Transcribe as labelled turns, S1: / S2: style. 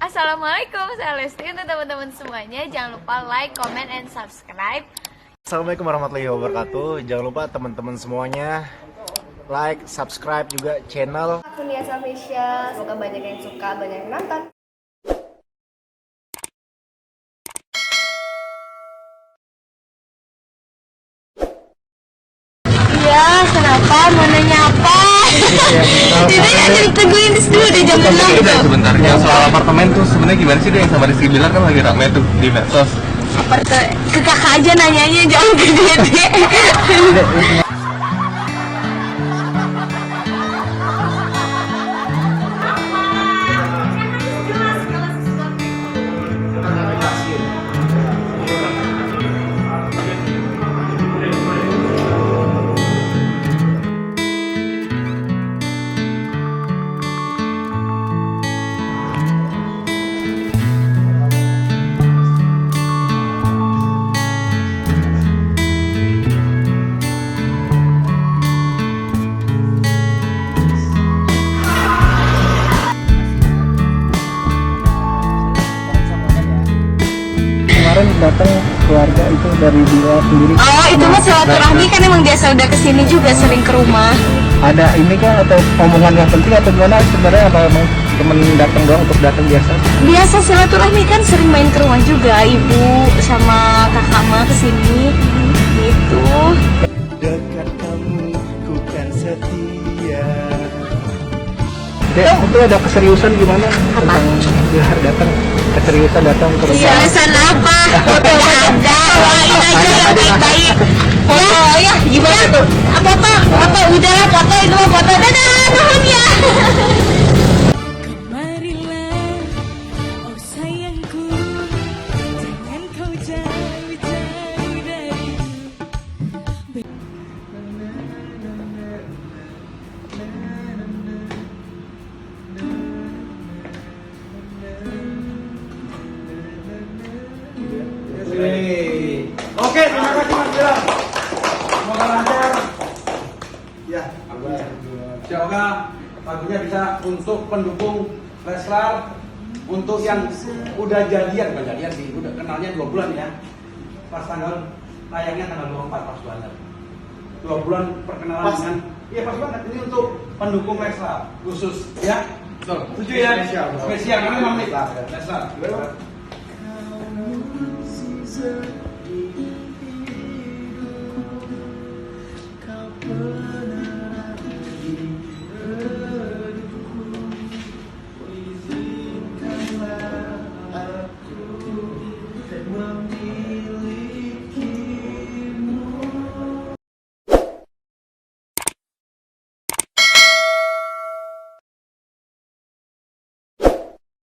S1: Assalamualaikum, saya Lesti. Untuk teman-teman semuanya, jangan lupa like, comment, and subscribe.
S2: Assalamualaikum warahmatullahi wabarakatuh. Jangan lupa teman-teman semuanya like, subscribe juga channel
S3: Kunia Salvation. Semoga banyak yang suka, banyak yang nonton.
S1: Iya, kenapa? Mau nanya apa? Ini kan diteguhin dulu di jam 6 tuh.
S4: Sebentar, yang soal apartemen tuh sebenarnya gimana sih deh, yang sama Rizky bilang kan lagi rame tuh di medsos.
S1: Ke kakak aja nanyanya, jangan ke dede.
S2: kemarin datang keluarga itu dari dia sendiri.
S1: Oh, itu mah silaturahmi kan, emang biasa udah kesini juga, sering ke rumah.
S2: Ada ini kan atau omongan yang penting atau gimana sebenarnya, apa emang temen datang doang untuk datang biasa?
S1: Biasa silaturahmi kan, sering main ke rumah juga, ibu sama kakak mah kesini gitu.
S2: Dekat kamu ku kan setia. Dek, itu ada keseriusan gimana?
S1: Apa?
S2: Tentang dia datang, keseriusan datang ke rumah.
S1: Seriusan apa? Foto ada, doain aja baik-baik. Oh ya, gimana tuh? Apa udahlah foto, itu mau foto. Dadah, nuhun ya.
S5: Kemarilah, oh sayangku, jangan kau jauh-jauh dariku.
S6: Oke, terima kasih Mas Gilang. Semoga lancar. Ya, semoga lagunya bisa untuk pendukung Leslar, untuk yang udah jadian, bukan jadian sih, udah kenalnya 2 bulan ya. Pas tanggal tayangnya tanggal 24 pas banget. 2 bulan perkenalan dengan, iya pas banget, ini untuk pendukung Leslar khusus ya. Betul. Setuju ya? Spesial karena memang Leslar.